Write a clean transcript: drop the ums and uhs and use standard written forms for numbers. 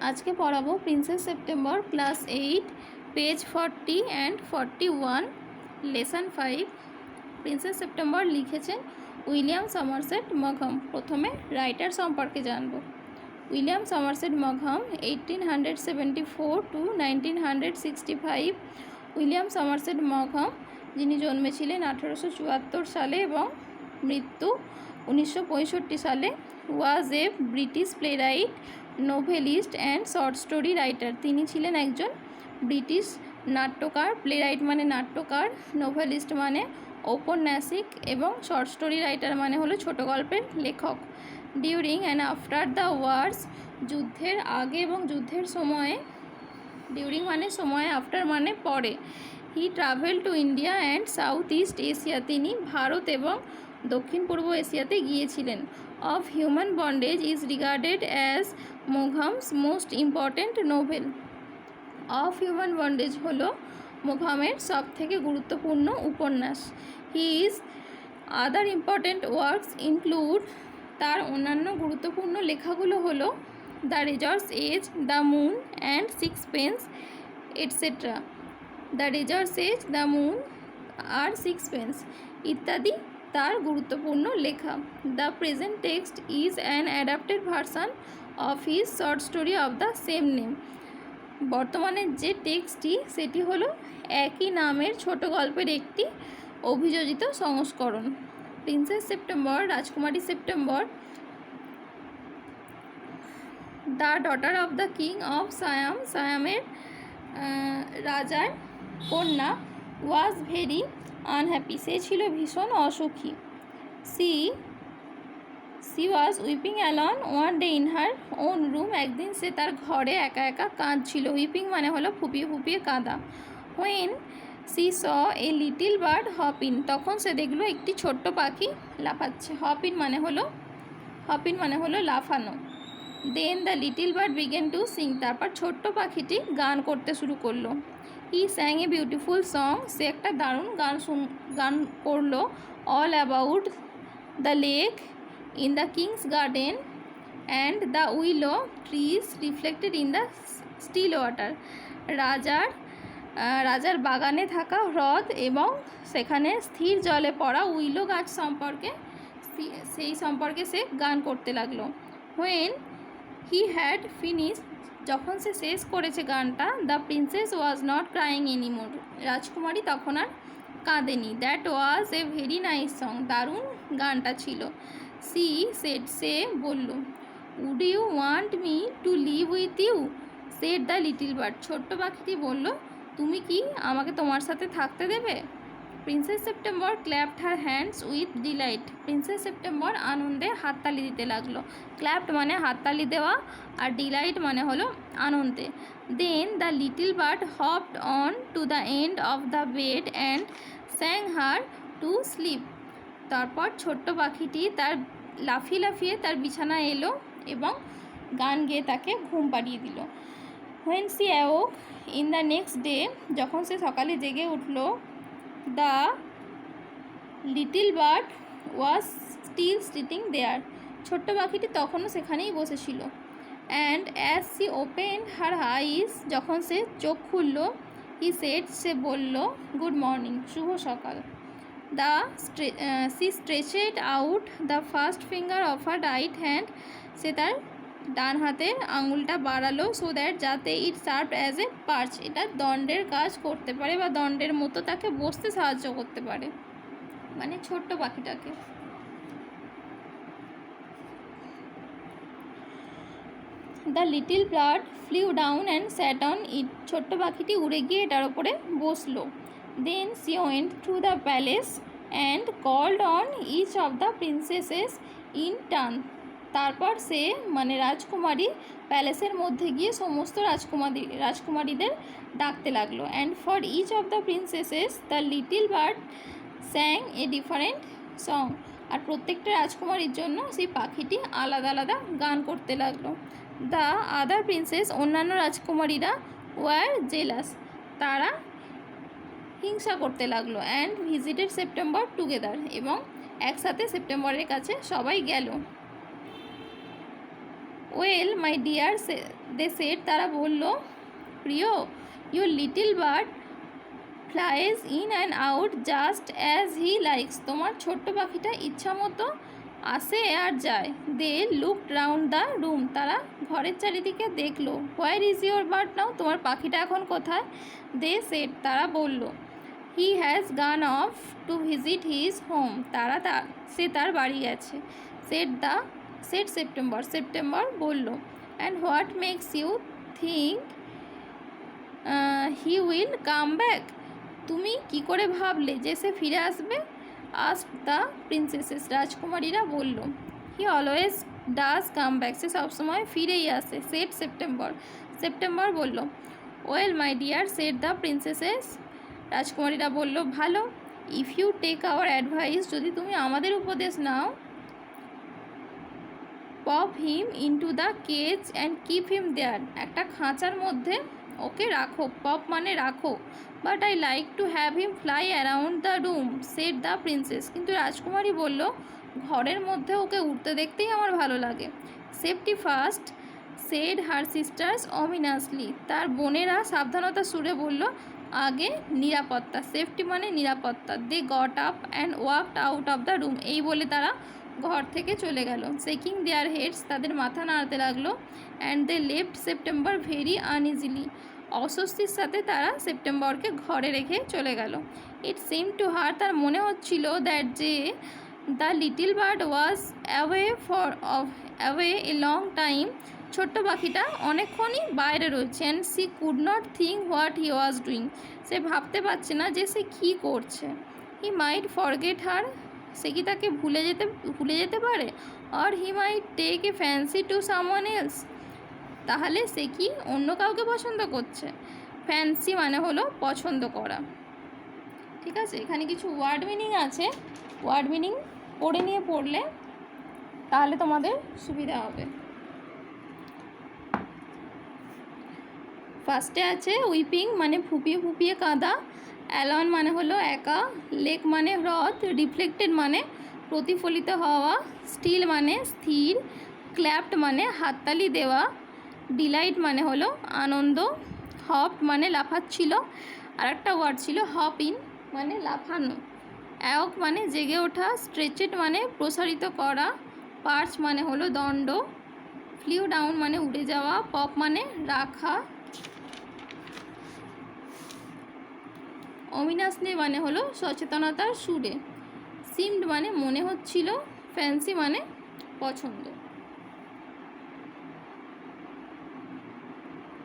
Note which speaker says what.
Speaker 1: आज के पढ़ाबो princess September class 8 page 40 and 41 lesson 5 princess September लिखेছেন উইলিয়াম সমারসেট মঘম। প্রথমে রাইটার সম্পর্কে জানব। উইলিয়াম সমারসেট মঘম 1874 টু 1965। উইলিয়াম সমারসেট মঘম যিনি জন্মেছিলেন 1874 সালে এবং মৃত্যু 1965 সালে was a British playwright, novelist and short story writer. তিনি ছিলেন একজন ব্রিটিশ নাট্যকার। প্লেরাইট মানে নাট্যকার, নোভেলিস্ট মানে ঔপন্যাসিক এবং শর্ট স্টোরি রাইটার মানে হলো ছোটো গল্পের লেখক। ডিউরিং অ্যান্ড আফটার দ্য ওয়ার্স, যুদ্ধের আগে এবং যুদ্ধের সময়ে। ডিউরিং মানে সময়, আফটার মানে পরে। He travel to India and south east Asia, তিনি ভারত এবং দক্ষিণ পূর্ব এশিয়াতে গিয়েছিলেন। Of human bondage is regarded as Maugham's most important novel. Of human bondage হলো মোঘমের সব থেকে গুরুত্বপূর্ণ উপন্যাস। His other important works include, তার অন্যান্য গুরুত্বপূর্ণ লেখাগুলো হলো the razor's edge, the moon and sixpence etcetera. The razor's edge, the moon আর সিক্সপেন্স ইত্যাদি তার গুরুত্বপূর্ণ লেখা। The present text is an adapted version of his short story of the same name. বর্তমানে যে টেক্সটটি সেটি হলো একই নামের ছোট গল্পের একটি অভিযোজিত সংস্করণ। প্রিন্সেস সেপ্টেম্বর, রাজকুমারী September, the daughter of the king of Siam, সায়ামের রাজার কন্যা। ওয়াজ ভেরি আনহ্যাপি, সে ছিল ভীষণ অসুখী। She was weeping alone one day in her own room, একদিন সে তার ঘরে একা একা কাঁদছিল। উইপিং মানে হলো ফুপিয়ে ফুপিয়ে কাঁদা। When she saw a little bird hop in, তখন সে দেখলো একটি ছোট্ট পাখি লাফাচ্ছে। হপ ইন মানে হলো লাফানো। Then the little bird began to sing, তারপর ছোট্ট পাখিটি গান করতে শুরু করলো। হি স্যাং এ বিউটিফুল সং, সে একটা দারুণ গান করলো। All about the lake in the king's garden and the willow trees reflected in the still water, রাজার বাগানে থাকা হ্রদ এবং সেখানে স্থির জলে পড়া উইলো গাছ সম্পর্কে, সেই সম্পর্কে সে গান করতে লাগলো। হোয়েন হি হ্যাড ফিনিশ, যখন সে শেষ করেছে গানটা, the princess was not crying anymore, রাজকুমারী তখন আর কাঁদেনি। That was a very nice song, দারুণ গানটা ছিল। সি সেড, সে বলল। Would you want me to live with you said the little bird, ছোট্ট পাখিটি বলল, তুমি কি আমাকে তোমার সাথে থাকতে দেবে? Princess September clapped her hands with delight, princess September আনন্দে হাততালি দিতে লাগলো। ক্ল্যাপড মানে হাততালি দেওয়া আর ডিলাইট মানে হলো আনন্দে। Then the little bird hopped on to the end of the bed and sang her to sleep, তারপর ছোট্ট পাখিটি তার লাফিয়ে তার বিছানায় এলো এবং গান গেয়ে তাকে ঘুম পাড়িয়ে দিল। When she awoke in the next day, যখন সে সকালে জেগে উঠল, the little bird was still sitting there, ছোট্ট পাখিটি তখনও সেখানেই বসেছিল। And as she open her eyes, যখন সে চোখ খুলল, হি সেড, সে বলল, গুড মর্নিং, শুভ সকাল। She stretched out the first finger of her right hand, সে তার ডান হাতের আঙুলটা বাড়ালো। সো দ্যাট, যাতে ইট সার্ভ অ্যাজ এ পার্চ, এটা দণ্ডের কাজ করতে পারে বা দণ্ডের মতো তাকে বসতে সাহায্য করতে পারে, মানে ছোট্ট পাখিটাকে। The little bird flew down and sat on it, ছোট্ট পাখিটি উড়ে গিয়ে এটার ওপরে বসলো। Then she went through the palace and called on each of the princesses in turn, তারপর সে মানে রাজকুমারী প্যালেসের মধ্যে গিয়ে সমস্ত রাজকুমারীদের ডাকতে লাগলো। And for each of the princesses the little bird sang a different song, আর প্রত্যেকটা রাজকুমারীর জন্য সেই পাখিটি আলাদা আলাদা গান করতে লাগলো। দ্য আদার প্রিন্সেস, অন্যান্য রাজকুমারীরা, ওয়ার জেলাস, তারা হিংসা করতে লাগলো। অ্যান্ড ভিজিটেড সেপ্টেম্বর টুগেদার, এবং একসাথে সেপ্টেম্বরের কাছে সবাই গেল। Well my dear they said, তারা বলল, প্রিয়, your little bird flies in and out just as he likes, তোমার ছোট্ট পাখিটা ইচ্ছা মতো আসে আর যায়। They looked round the room, তারা ঘরের চারিদিকে দেখলো। Where is your bird now, তোমার পাখিটা এখন কোথায়? দে সেড, তারা বলল, he has gone off to visit his home, সে তার বাড়ি গেছে। সেট সেপ্টেম্বর, সেপ্টেম্বর বলল, and what makes you think he will come back, তুমি কি করে ভাবলে যে সে ফিরে আসবে? আস্কড দ্য প্রিন্সেসেস, রাজকুমারীরা বলল। He always does come back, সে সবসময় ফিরেই আসে। সেট সেপ্টেম্বর, সেপ্টেম্বর বলল। Well my dear said the princesses, রাজকুমারীরা বলল, ভালো। If you take our advice, যদি তুমি আমাদের উপদেশ নাও, pop him into the cage and keep him there, একটা খাঁচার মধ্যে ওকে রাখো, পপ মানে রাখো, but I like to have him fly around the room, said the princess, কিন্তু রাজকুমারী বলল, ঘরের মধ্যে ওকে উঠতে দেখতেই আমার ভালো লাগে। সেফটি ফার্স্ট, সেড হার সিস্টার্স অমিনাসলি, তার বোনেরা সাবধানতা সুরে বলল, আগে নিরাপত্তা, সেফটি মানে নিরাপত্তা। They got up and walked out of the room, এই বলে তারা ঘর থেকে চলে গেল। শেকিং দেয়ার হেডস, তাদের মাথা নাড়তে লাগলো। And they left September very uneasily, অস্বস্তির সাথে তারা সেপ্টেম্বরকে ঘরে রেখে চলে গেল। ইট সিম টু হার, তার মনে হচ্ছিল দ্যাট যে the little bird was away a long time, ছোট্ট পাখিটা অনেকক্ষণই বাইরে রয়েছে। And she could not think what he was doing, সে ভাবতে পারছে না যে সে কী করছে। হি মাইট ফরগেট হার, সে কি তাকে ভুলে যেতে পারে? Or he might take a fancy to someone else, তাহলে সে কি অন্য কাউকে পছন্দ করছে? ফ্যান্সি মানে হলো পছন্দ করা। ঠিক আছে, এখানে কিছু ওয়ার্ড মিনিং আছে, ওয়ার্ড মিনিং পড়ে নিয়ে পড়লে তাহলে তোমাদের সুবিধা হবে। ফার্স্টে আছে উইপিং মানে ফুপিয়ে ফুপিয়ে কাঁদা, অ্যালন মানে হলো একা, লেক মানে হ্রদ, রিফ্লেক্টেড মানে প্রতিফলিত হওয়া, স্টিল মানে স্থির, ক্ল্যাপড মানে হাততালি দেওয়া, ডিলাইট মানে হলো আনন্দ, হপড মানে লাফাচ্ছিল, আর একটা ওয়ার্ড ছিল হপ ইন মানে লাফানো, অ্যাওক মানে জেগে ওঠা, স্ট্রেচেড মানে প্রসারিত করা, পার্চ মানে হলো দণ্ড, ফ্লিউ ডাউন মানে উড়ে যাওয়া, পপ মানে রাখা, অমিনাসলি মানে হলো সচেতনতার সুরে, সিমড মানে মনে হচ্ছিল, ফ্যান্সি মানে পছন্দ।